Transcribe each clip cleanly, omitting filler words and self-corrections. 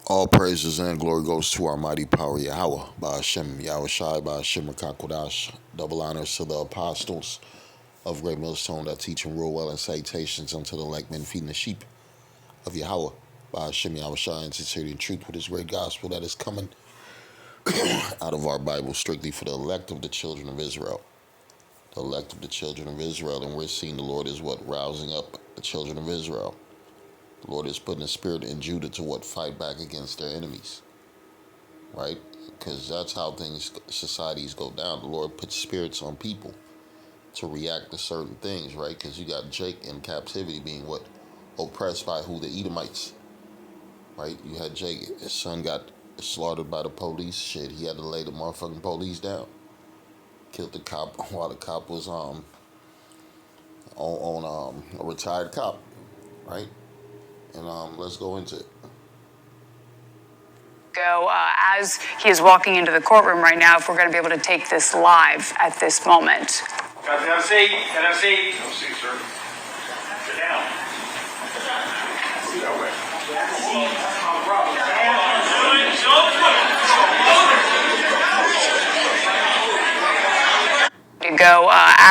All praises and glory goes to our mighty power Yahweh, by Hashem, Yahweh Shai, by Hashem Kodash. Double honors to the apostles of Great Millstone that teach and rule well, and salutations unto the elect men feeding the sheep of Yahweh, by Hashem, Yahweh Shai, in sincerity and truth with his great gospel that is coming out of our Bible strictly for the elect of the children of Israel. The elect of the children of Israel, and we're seeing the Lord is what? Rousing up the children of Israel. The Lord is putting a spirit in Judah to what? Fight back against their enemies. Right? Because that's how societies go down. The Lord puts spirits on people to react to certain things, right? Because you got Jake in captivity being what? Oppressed by who? The Edomites. Right? You had Jake, his son got slaughtered by the police. Shit, he had to lay the motherfucking police down. Killed the cop while the cop was on a retired cop. Right? And let's go into it. As he is walking into the courtroom right now, if we're going to be able to take this live at this moment. Can I have a seat? Can I have a seat? Have a seat, sir. Sit down. Sit that way.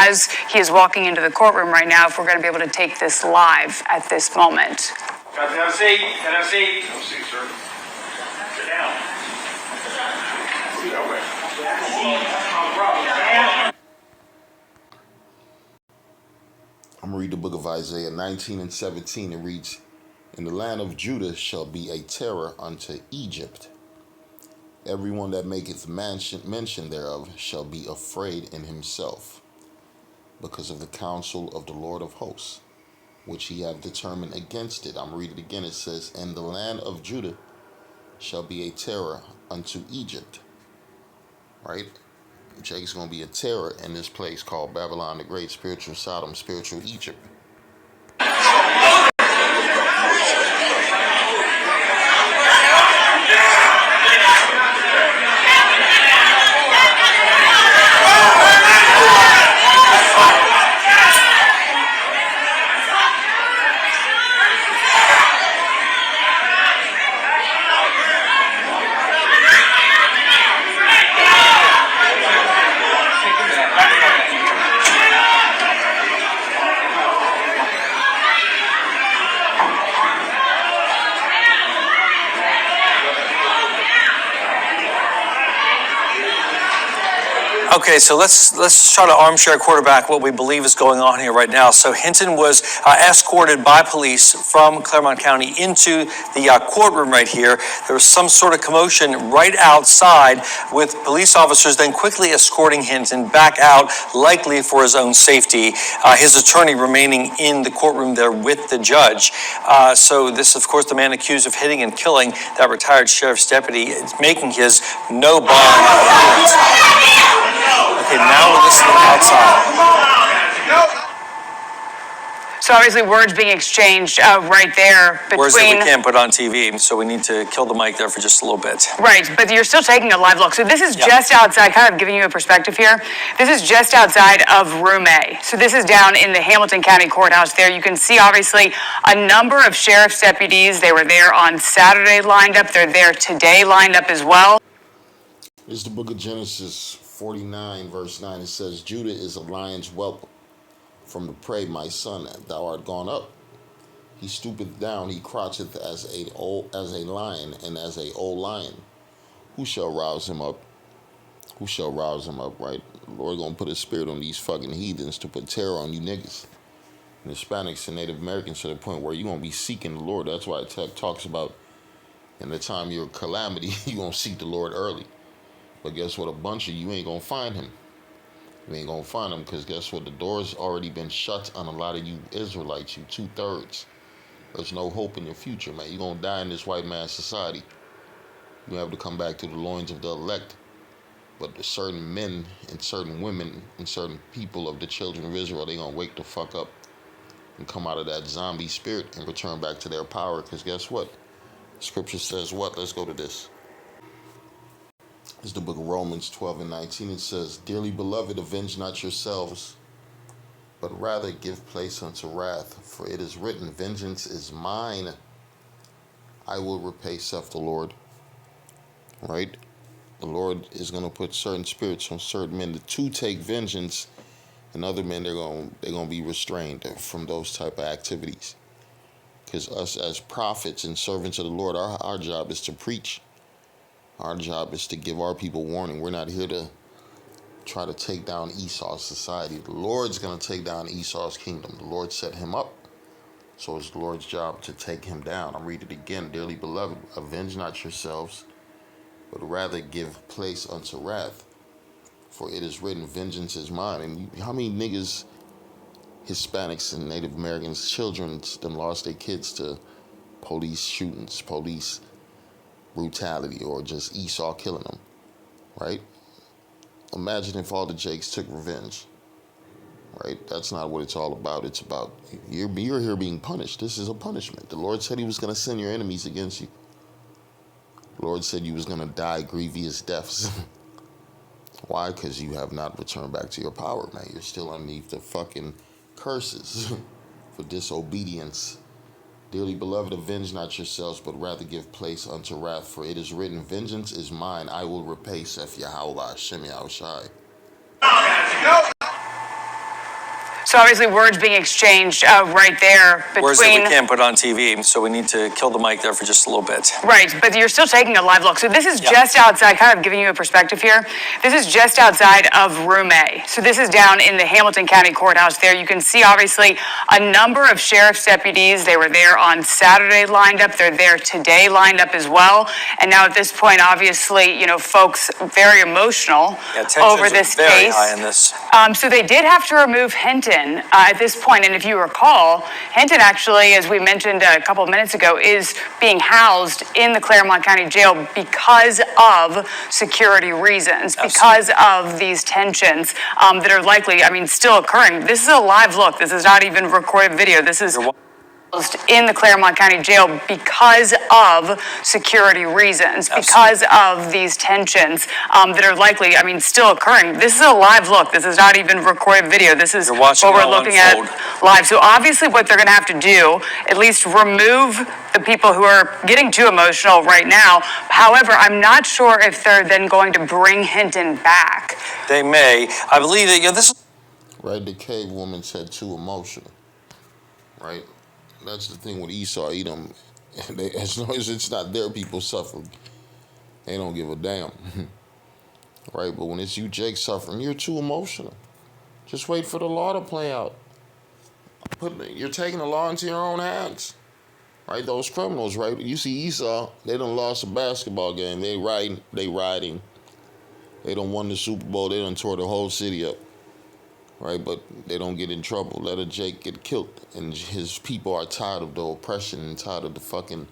As he is walking into the courtroom right now, if we're going to be able to take this live at this moment. Can I have a seat? Can I have a seat? Have a seat, sir. Sit down. Sit that way. I'm going to read the book of Isaiah 19 and 17. It reads, "In the land of Judah shall be a terror unto Egypt. Everyone that maketh mention thereof shall be afraid in himself, because of the counsel of the Lord of hosts, which he hath determined against it." I'm going to read it again. It says, "In the land of Judah shall be a terror unto Egypt." Right? Jake's going to be a terror in this place called Babylon the Great, spiritual Sodom, spiritual Egypt. Okay, so let's try to armchair quarterback what we believe is going on here right now. So Hinton was escorted by police from Claremont County into the courtroom right here. There was some sort of commotion right outside with police officers then quickly escorting Hinton back out, likely for his own safety. His attorney remaining in the courtroom there with the judge. So this, of course, the man accused of hitting and killing that retired sheriff's deputy, making his no bond appearance. Okay, now we're listening outside. So obviously words being exchanged right there between... Words that we can't put on TV, so we need to kill the mic there for just a little bit. Right, but you're still taking a live look. So this is just outside, kind of giving you a perspective here. This is just outside of Room A. So this is down in the Hamilton County Courthouse there. You can see, obviously, a number of sheriff's deputies. They were there on Saturday lined up. They're there today lined up as well. This is the book of Genesis 49, verse 9. It says, "Judah is a lion's whelp from the prey, my son, thou art gone up. He stoopeth down, he croucheth as a lion, and as a old lion. Who shall rouse him up?" Who shall rouse him up, right? The Lord gonna put a spirit on these fucking heathens to put terror on you niggas. And Hispanics and Native Americans to the point where you're gonna be seeking the Lord. That's why it talks about in the time of your calamity, you're gonna seek the Lord early. But guess what? A bunch of you ain't gonna find him. You ain't gonna find him because guess what? The door's already been shut on a lot of you Israelites, you 2/3. There's no hope in your future, man. You're gonna die in this white man society. You have to come back to the loins of the elect. But certain men and certain women and certain people of the children of Israel, they gonna wake the fuck up and come out of that zombie spirit and return back to their power. Because guess what? Scripture says what? Let's go to this. It's the book of Romans 12 and 19. It says, "Dearly beloved, avenge not yourselves, but rather give place unto wrath. For it is written, vengeance is mine. I will repay, saith the Lord. Right? The Lord is going to put certain spirits on certain men to take vengeance, and other men they're going to be restrained from those type of activities. Because us as prophets and servants of the Lord, our job is to preach. Our job is to give our people warning. We're not here to try to take down Esau's society. The Lord's going to take down Esau's kingdom. The Lord set him up. So it's the Lord's job to take him down. I'll read it again. Dearly beloved, avenge not yourselves, but rather give place unto wrath. For it is written, vengeance is mine. And how many niggas, Hispanics and Native Americans, children, them lost their kids to police shootings, police brutality, or just Esau killing them, right? Imagine if all the Jakes took revenge, right? That's not what it's all about. It's about you're here being punished. This is a punishment. The Lord said he was going to send your enemies against you. The Lord said you was going to die grievous deaths. Why? Because you have not returned back to your power, man. You're still underneath the fucking curses for disobedience. Dearly beloved, avenge not yourselves, but rather give place unto wrath. For it is written, vengeance is mine, I will repay, saith Yahweh Hashem Yahushai. So obviously words being exchanged right there between... Words that we can't put on TV, so we need to kill the mic there for just a little bit. Right, but you're still taking a live look. So this is just outside, kind of giving you a perspective here. This is just outside of Room A. So this is down in the Hamilton County Courthouse there. You can see obviously a number of sheriff's deputies. They were there on Saturday lined up. They're there today lined up as well. And now at this point, obviously, you know, folks very emotional over this very case. high in this. So they did have to remove Hinton at this point, and if you recall, Hinton actually, as we mentioned a couple of minutes ago, is being housed in the Claremont County Jail because of security reasons, because of these tensions that are likely, I mean, still occurring. This is a live look. This is not even recorded video. This is in the Claremont County Jail because of security reasons, because of these tensions that are likely, I mean, still occurring. This is a live look. This is not even recorded video. This is what we're looking at live. So obviously what they're going to have to do, at least remove the people who are getting too emotional right now. However, I'm not sure if they're then going to bring Hinton back. They may. I believe that, you know, this... Right, the cave woman said too emotional, right? That's the thing with Esau, Edom. As long as it's not their people suffering, they don't give a damn. Right? But when it's you, Jake, suffering, you're too emotional. Just wait for the law to play out. You're taking the law into your own hands. Right? Those criminals, right? You see Esau, they done lost a basketball game. They riding. They done won the Super Bowl. They done tore the whole city up. Right, but they don't get in trouble. Let a Jake get killed. And his people are tired of the oppression and tired of the fucking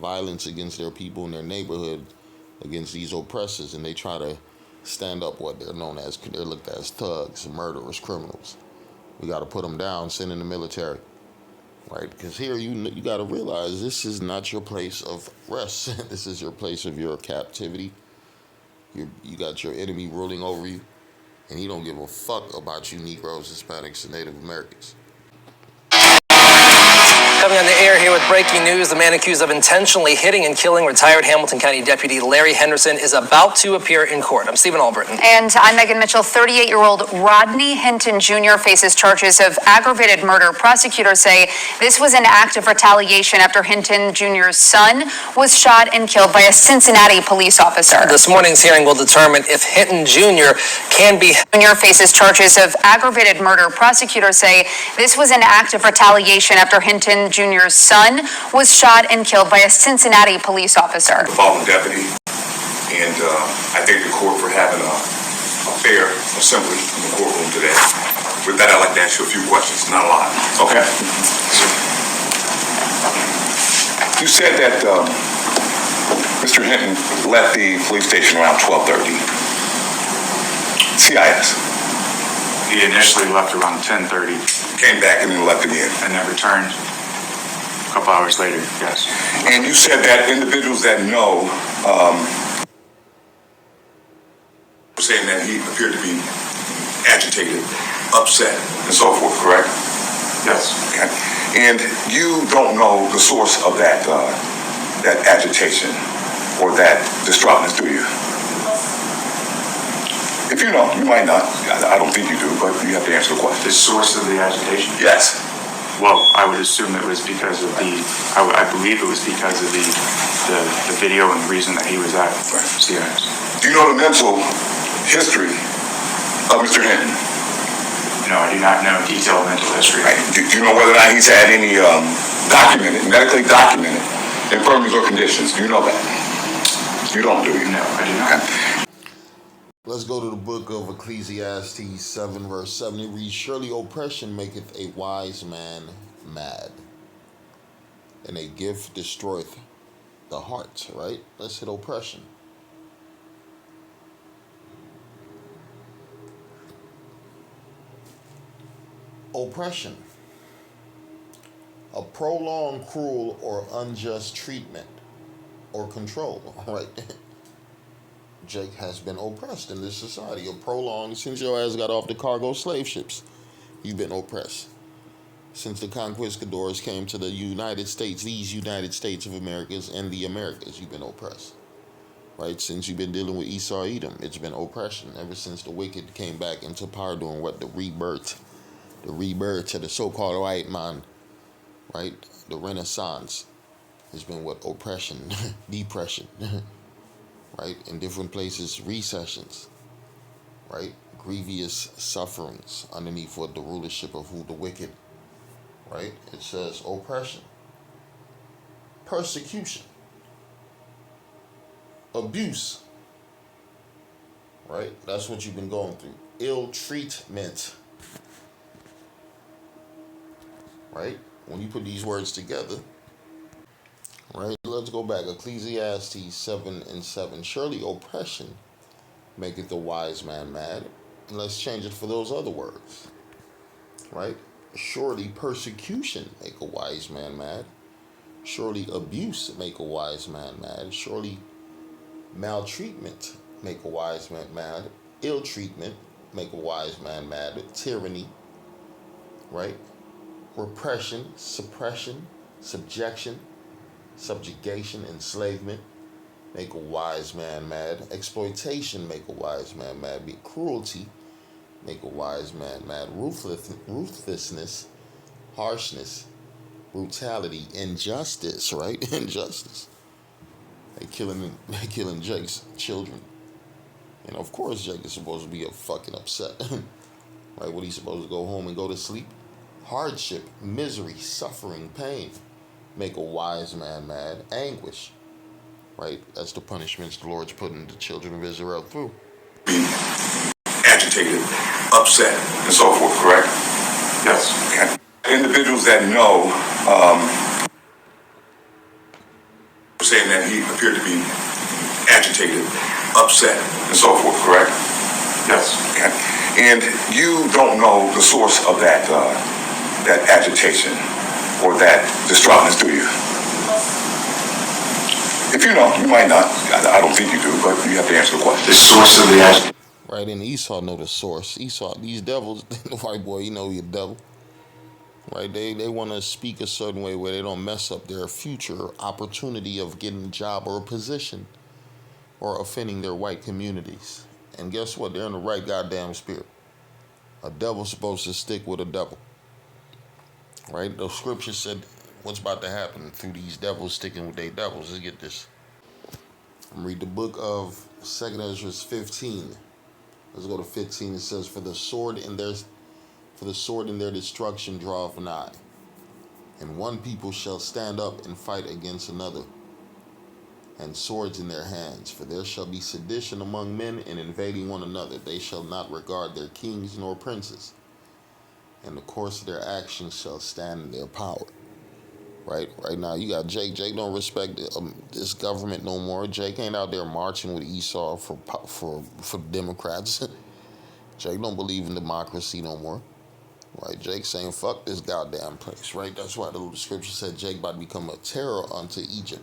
violence against their people in their neighborhood, against these oppressors. And they try to stand up what they're known as. They're looked at as thugs, murderers, criminals. We got to put them down, send in the military. Right, because here you got to realize this is not your place of rest. This is your place of your captivity. You got your enemy ruling over you. And he don't give a fuck about you Negroes, Hispanics, and Native Americans. Coming on the air here with breaking news, the man accused of intentionally hitting and killing retired Hamilton County Deputy Larry Henderson is about to appear in court. I'm Stephen Albritton. And I'm Megan Mitchell. 38-year-old Rodney Hinton Jr. faces charges of aggravated murder. Prosecutors say this was an act of retaliation after Hinton Jr.'s son was shot and killed by a Cincinnati police officer. This morning's hearing will determine if Hinton Jr. can be... Jr. faces charges of aggravated murder. Prosecutors say this was an act of retaliation after Hinton Jr.'s son was shot and killed by a Cincinnati police officer. Fallen deputy, and I thank the court for having a fair assembly in the courtroom today. With that, I'd like to ask you a few questions, not a lot. Okay? You said that Mr. Hinton left the police station around 12:30. CIS. He initially left around 10:30. Came back and then left again. And then returned a couple hours later, yes. And you said that individuals that know were saying that he appeared to be agitated, upset, and so forth, correct? Yes. Okay. And you don't know the source of that that agitation or that distraughtness, do you? If you know, you might not. I don't think you do, but you have to answer the question. The source of the agitation? Yes. Well, I would assume it was because of I believe it was because of the video and the reason that he was at CIS. Do you know the mental history of Mr. Hinton? No, I do not know detailed mental history. Right. Do you know whether or not he's had any medically documented infirmities or conditions? Do you know that? You don't, do you? No, I do not. Okay. Let's go to the book of Ecclesiastes 7 verse 7. It reads, surely oppression maketh a wise man mad, and a gift destroyeth the heart, right? Let's hit oppression. Oppression. A prolonged, cruel, or unjust treatment or control, right? Jake has been oppressed in this society. A prolonged, since your ass got off the cargo slave ships, you've been oppressed. Since the conquistadors came to the United States, these United States of Americas and the Americas, you've been oppressed. Right? Since you've been dealing with Esau Edom, it's been oppression. Ever since the wicked came back into power doing what? The rebirth of the so-called white man, right? The Renaissance has been what? Oppression, depression. Right? In different places, recessions, right? Grievous sufferings underneath what the rulership of who? The wicked, right? It says oppression, persecution, abuse, right? That's what you've been going through. Ill treatment, right? When you put these words together, right? Let's go back. Ecclesiastes 7 and 7. Surely oppression maketh the wise man mad. And let's change it for those other words. Right? Surely persecution make a wise man mad. Surely abuse make a wise man mad. Surely maltreatment make a wise man mad. Ill treatment make a wise man mad. Tyranny, right? Repression, suppression, subjection, subjugation, enslavement make a wise man mad. Exploitation make a wise man mad. Be cruelty make a wise man mad. Ruthlessness, harshness, brutality, injustice, right? Injustice. They killing Jake's children. And of course Jake is supposed to be fucking upset. Right? What he's supposed to go home and go to sleep? Hardship, misery, suffering, pain make a wise man mad. Anguish, right? That's the punishments the Lord's putting the children of Israel through. Agitated, upset, and so forth, correct? Yes. Okay. Individuals that know, saying that he appeared to be agitated, upset, and so forth, correct? Yes. Okay. And you don't know the source of that agitation or that distraughtness, do you? If you know, you might not. I don't think you do, but you have to answer the question. The source of the agitation. Right, and Esau know the source. Esau, these devils, the white boy, you know you're a devil. Right, they want to speak a certain way where they don't mess up their future opportunity of getting a job or a position or offending their white communities. And guess what? They're in the right goddamn spirit. A devil's supposed to stick with a devil. Right? The scripture said what's about to happen through these devils sticking with their devils. Let's get this. I'm read the book of 2 Ezra 15. Let's go to 15. It says, For the sword in their destruction draweth nigh, and one people shall stand up and fight against another, and swords in their hands. For there shall be sedition among men, and invading one another. They shall not regard their kings nor princes, and the course of their actions shall stand in their power. Right now, you got Jake. Jake don't respect this government no more. Jake ain't out there marching with Esau for Democrats. Jake don't believe in democracy no more. Right? Jake saying, fuck this goddamn place. Right? That's why the scripture said Jake about to become a terror unto Egypt.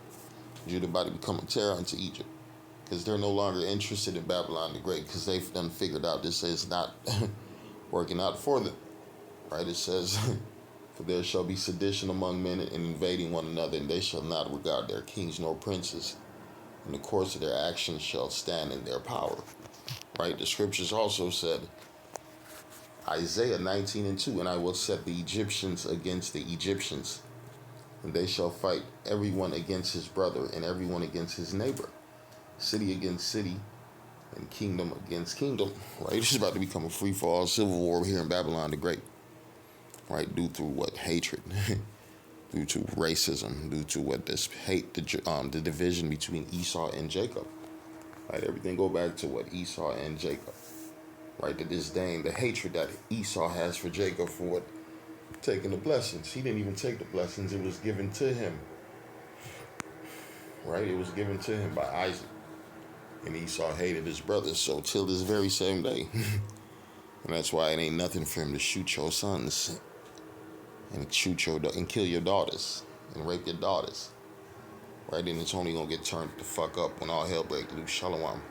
Judah about to become a terror unto Egypt. Because they're no longer interested in Babylon the Great. Because they've done figured out this is not working out for them. Right? It says... For there shall be sedition among men, and invading one another, and they shall not regard their kings nor princes. In the course of their actions shall stand in their power. Right? The scriptures also said, Isaiah 19:2, and I will set the Egyptians against the Egyptians, and they shall fight everyone against his brother, and everyone against his neighbor, city against city, and kingdom against kingdom. Right? This is about to become a free-for-all civil war here in Babylon the Great. Right? Due to what? Hatred. Due to racism. Due to what? This hate, the division between Esau and Jacob. Right? Everything go back to what? Esau and Jacob. Right? The disdain, the hatred that Esau has for Jacob for what? Taking the blessings. He didn't even take the blessings. It was given to him. Right? It was given to him by Isaac. And Esau hated his brothers. So till this very same day. And that's why it ain't nothing for him to shoot your sons. And kill your daughters. And rape your daughters. Right? And it's only going to get turned the fuck up when all hell breaks loose. Shalom.